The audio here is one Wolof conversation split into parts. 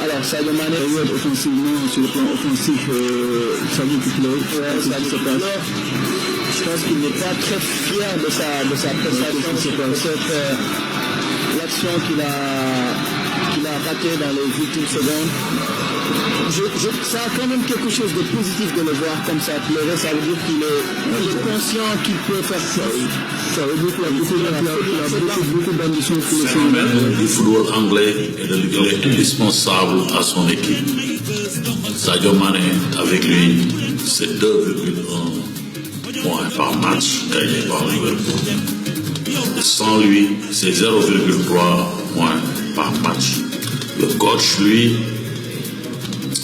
Alors, Sadio Mané, offensivement, sur le plan offensif, ça vous plaît, ça se passe. Je pense qu'il n'est pas très fier de sa prestation. Peut-être l'action qu'il a ratée dans les últimes secondes. Ça a quand même quelque chose de positif de le voir comme ça pleurer. Ça veut dire qu'il est conscient qu'il peut faire ça. Ça veut dire qu'il a beaucoup d'ambition pour le phénomène du football anglais il est indispensable à son équipe. Sadio Mané, avec lui, c'est 2,1 points par match gagné par Liverpool. Sans lui, c'est 0,3 points par match. Le coach, lui,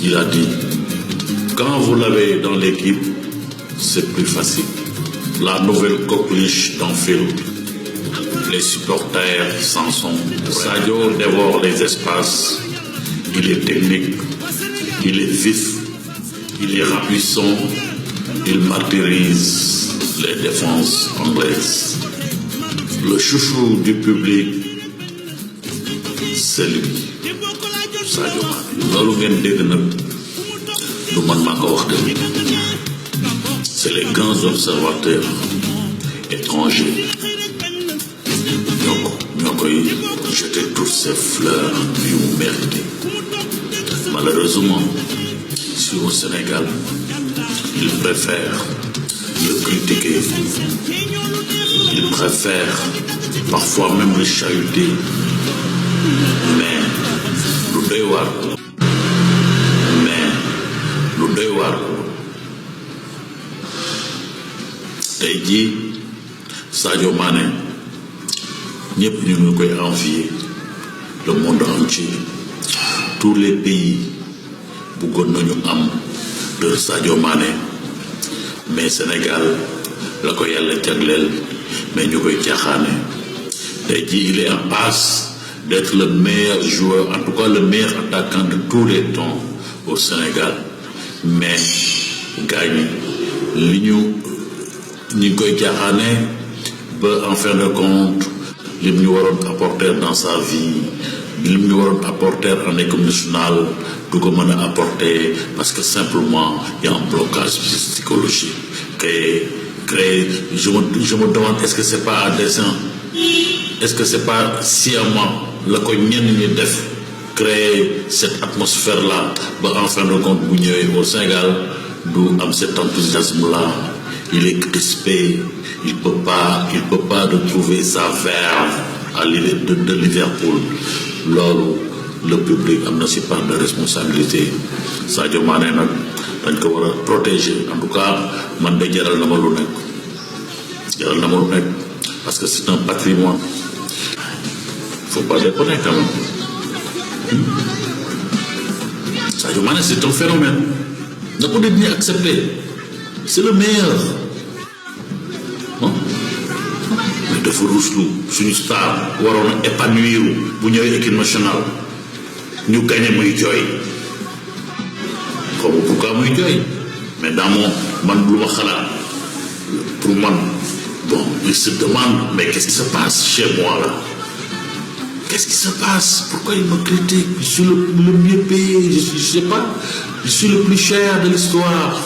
il a dit, quand vous l'avez dans l'équipe, c'est plus facile. La nouvelle coqueluche d'Anfield. Les supporters s'en sont. Sadio dévore les espaces. Il est technique. Il est vif. Il est rapissant. Il martyrise les défenses anglaises. Le chouchou du public, c'est lui. Sadio Mané. loolu ngeen dégg nag du man maa ko wax de c'est les grands observateurs étrangers ñoo koy jeter toutes ces fleurs yu mu mérité. Malheureusement ici au Sénégal ils préfèrent le critiquer, ils préfèrent parfois même le chahuter, mais lu doy waar tey jii Sadio Mané ñëpp ñu ngi koy envier, le monde entier, tous les pays bëggoon nañu am de Sadio Mané, mais Sénégal la ko yàlla jagleel mais ñu koy caaxaane. Tey jii il est en passe d'être le meilleur joueur, en tout cas le meilleur attaquant de tous les temps au Sénégal, mais gaañ li ñu koy caaxaane ba en fin de compte lim ñu waroon apporter dans sa vie, lim ñu waroon apporter en équipe nationale du ko mën a apporter parce que simplement il y a un blocage psychologique créé. Je me demande, est-ce que c'est pas à dessein, est-ce que c'est pas sciemment la ko ñenn ñi def créer cette atmosphère là ba en fin de compte bu ñëwee au Sénégal du am cet enthousiasme là, il est crispé, il peut pas retrouver sa verve de Liverpool. Loolu le public am na si part de responsabilité. Sadio Mané nag dañ ko war a protéger, en tout cas man de jaral na ma lu nekk parce que c'est un patrimoine. Faut pas déconner quand même. Sadio Mané c'est un phénomène, na ko nit ñi accepter, c'est le meilleur. Mais dafa ruslu suñu star waroon a épanouir bu ñëwee équipe nationale ñu gagné muy jooy. Xaw ma pourquoi muy jooy, mais dans man lu ma xalaat pour man bon il se demande mais qu'est-ce qui se passe chez moi là, qu'est-ce qui se passe, pourquoi il me critique, je suis le mieux payé, je sais pas, je suis le plus cher de l'histoire,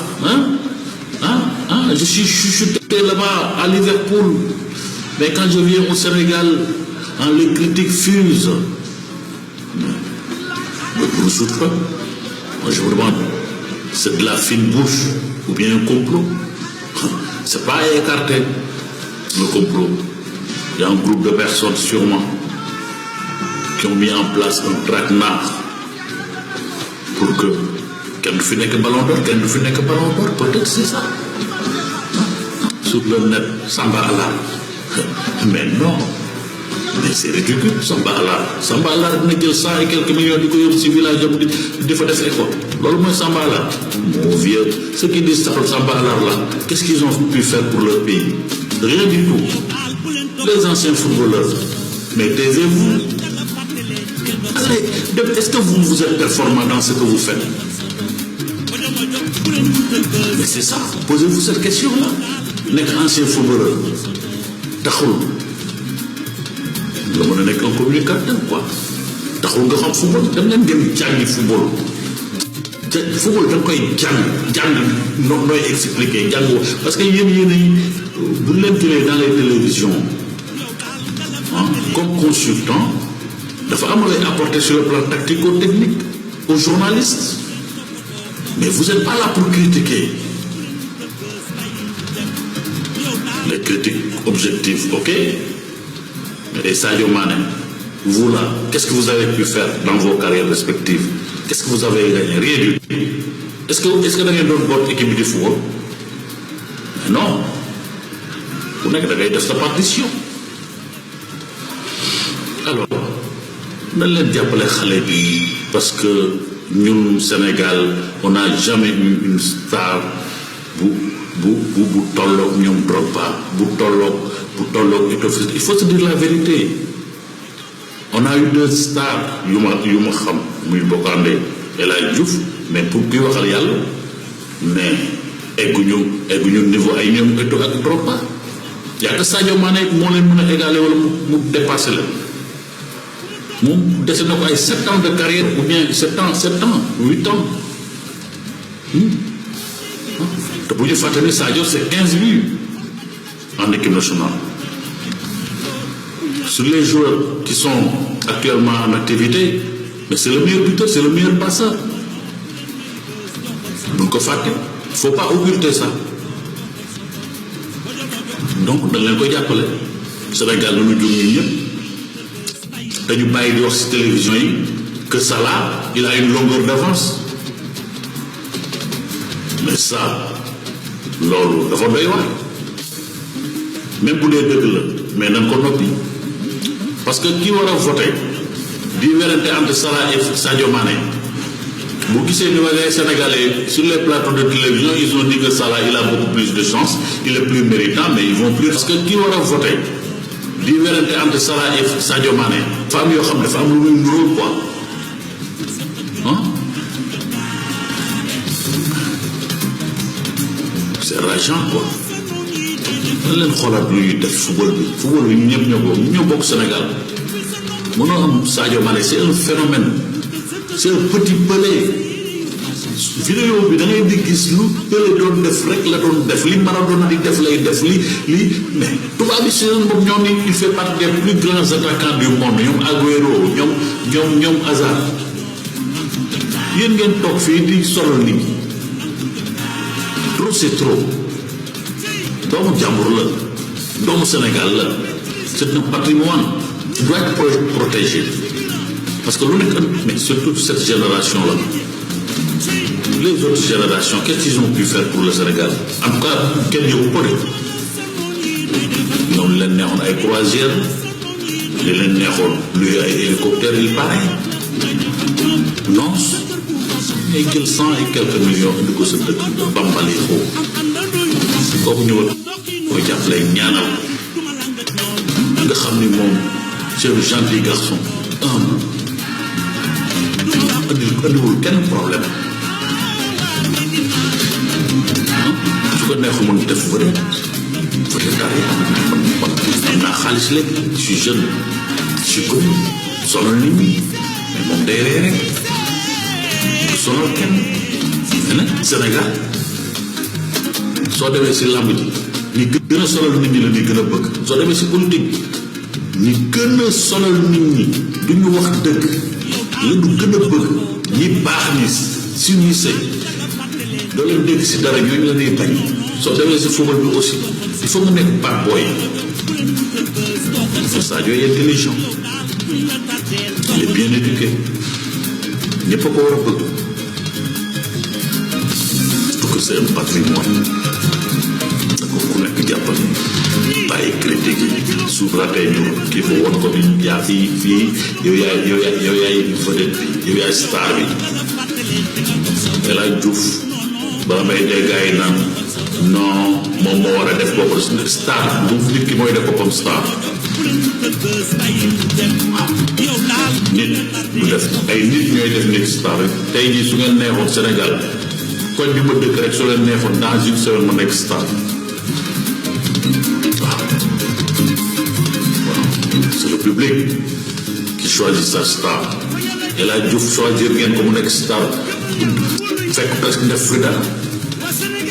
je suis chuchoté là-bas à Liverpool, mais quand je viens au Sénégal les critiques fusent. Mais pour le souffle, moi je me demande, c'est de la fine bouche ou bien un complot? C'est pas à écarter le complot. Il y a un groupe de personnes sûrement qui ont mis en place un traquenard pour que kenn du fi nekk ballon d'or, peut-être c'est ça. Sur le net, Samba Allah. Mais non, mais c'est ridicule. Samba Allah dina jël 100 et quelques millions di ko yóbbu si village am di fa def école. Loolu mooy Samba Allah. Mon vieux, ceux qui disent Samba Allah là, qu'est-ce qu'ils ont pu faire pour leur pays? Rien du tout. Les anciens footballeurs mais taisez-vous. Allez, est-ce que vous êtes performant dans ce que vous faites? Mais c'est ça, posez-vous cette question-là. Nekk ancien footballeur taxul nga mën a nekk un communicateur quoi. taxul nga xam football dem jàngi football. football da nga koy jàng nooy expliquer jàng parce que yéen bu leen jëlee dans les télévisions comme consultant dafa am lay apporter sur le plan tactico-technique aux journalistes mais vous n'êtes pas là pour critiquer. Les critiques objectives, ok? Et Sadio Mané, vous là, qu'est-ce que vous avez pu faire dans vos carrières respectives? Qu'est-ce que vous avez gagné? Rien du tout. Est-ce que vous avez une bonne équipe de football? Non. Vous n'avez pas de sa partition. Alors, ne les diable parce que nous, au Sénégal, on n'a jamais eu une star bu tolloog ñoom Drogba bu tolloog il faut se dire la vérité. On a eu 2 stars yu ma xam muy Bokandé El Hadji Diouf mais pour kuy waxal yàlla mais egguñu niveau ay ñoom Eto'o ak Drogba. yaa que Sadio Mané moo leen mën a égaler wala mu dépasser leen moom dese na ko ay 7 ans de carrière ou bien 7 ans 8 ans. te bu ñu fàttali Sadio c'est 15 buts en équipe nationale. Sur les joueurs qui sont actuellement en activité mais c'est le meilleur buteur, c'est le meilleur passeur. bu ñu ko fàtte faut pas occulter ça. donc da leen koy jàppale Sénégal lu ñu jóg ñun ñëpp dañu bàyyi di wax ci télévision yi que Salah il a une longueur d'avance mais ça loolu dafa doy wax même bu dee dëgg la mais nañ ko noppi parce que ki war a voté di werante entre Salah et Sadio Mané bu gisee ni les Sénégalais sur les plateaux de télévision ils ont dit que Salah il a beaucoup plus de chance il est plus méritant mais ils vont plus parce que ki war a voté di werante entre Salah et Sadio Mané femmes yoo xam dafa am lu muy nuróol quoi c'est rageant quoi. dañ leen xoolaat lu ñuy def football bi ñu ñëpp ñoo bokk Sénégal mënoo am Sadio Mané c'est un phénomène c'est un petit Pelé. vidéo bi da ngay di gis lu Pelé doon def rek la doon def li Maradona di def lay def li mais tubaab bi seen bopp ñoom il fait partie des plus grands attaquants du monde ñoom Agüero ñoom Hazard yéen ngeen toog fii di solo nit ñi trop c'est trop. doomu jàmbur la doomu Sénégal la c'est un patrimoine qui doit être protégé parce que lu nekk mais surtout cette génération là les autres générations qu'est-ce qu'ils ont pu faire pour le Sénégal en tout cas kenn yóbbu ko de ñoom leen neexoon ay croisière li leen neexoon luy ay hélicoptère il paraît non ay jël 100 et quelques millions indi ko sa dëkk bambali foofu kooku ñëwal koy jàppale ñaanal nga xam ni moom c'est un gentil garçon andiwul kenn problème su ko neexu mën def peut-être dara am naa xaalis léegi je suis jeune je suis connu sonal nit ñi mais moom day ree rek du sonal kenn mais nag Sénégal soo demee si làmb ji ñi gën a sonal nit ñi la ñuy gën a bëgg soo demee si politique ñi gën a sonal nit ñi duñu wax dëgg la du gën a bëgg ñi baax ñi si ñuy sëy doo leen dégg si dara ñooñu la ñuy bañ soo demee si football bi aussi il faut nga nekk bad boy Sadio est intelligent il est bien éduqué ñëpp a ko war a bëgg parce que c'est un patrimoine da ko ku nekk jàppale bàyyi critique yi suuf la tey ñu kii fa won ko bi yaa fii yow yaay vedette bi yow yaay star bi El Hadji Diouf bala may dee gars yi naan non moom moo war a def boppam star bu nit ki mooy def boppam star nit du def ay nit ñooy def nit star rek tey jii su ngeen neexoon Sénégal koñ bi ma dëkk rek su leen neexoon dans une semaine ma nekk star waaw c'est le public qui choisit sa star El Hadj Diouf choisir ngeen ko mu nekk star fekk presque def fi dara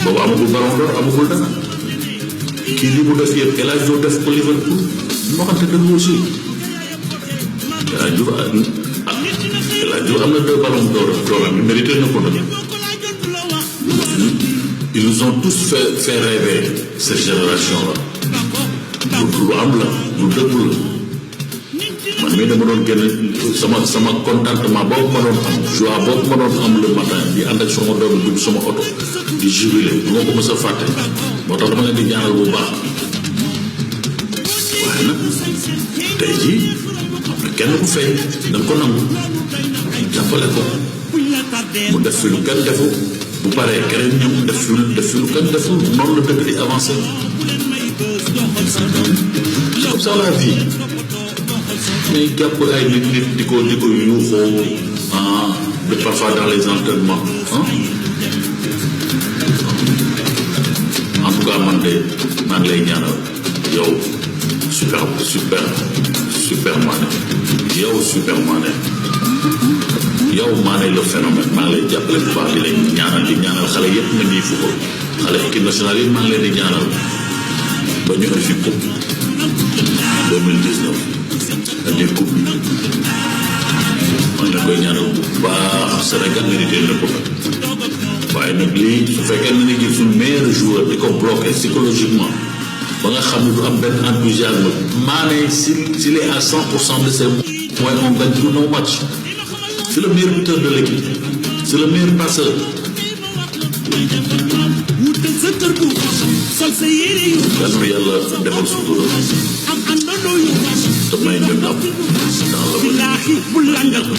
boobu amagul Ballon d'Or amagul dara kii li mu def yëpp El Hadj Diouf def ko Liverpool moo xam te dëgg aussi El Hadj Diouf am na 2 Ballons d'Or mais mérité na ko nag ils nous ont tous fait rêver cette génération là lu am la lu dëggu la man mii dama doon génn sama contentement boobu ma doon am joie boobu ma doon am le matin di ànd ak sama doom dugg sama oto di jubilé du ma ko mës a fàtte moo tax dama leen di ñaanal bu baax waaye nag tey jii am na kenn ku fay da nga ko nangu jàppale ko mu def fi lu kenn defu bu paree keneen ñëw def fi lu kenn deful noonu la dëkk di avancé c'est comme ça la vie mais jàpp ay nit di ko yuuxoo de parfois dans les entraînements en tout cas man de maa ngi lay ñaanal yow super Mané yow super Mané yow Mané le phénomène maa ngi lay jàppale bu baax di leen ñaanal xale yëpp na ñuy football xale équipe nationale yi maa ngi leen di ñaanal ba ñu indi fi coupe 2019 indi coupe bi maa ngi leen koy ñaanal bu baax Sénégal mérité na ko waaye nag lii su fekkee ne nañu suñu meilleur joueur di ko bloqué psychologiquement ba nga xam ne du am benn enthousiasme Mané s'il est à 100% de ses moyens on gagne tous nos matchs c'est le meilleur buteur de l'équipe c'est le meilleur passeur yal na yàlla defal sutura te may ñu ndam dans la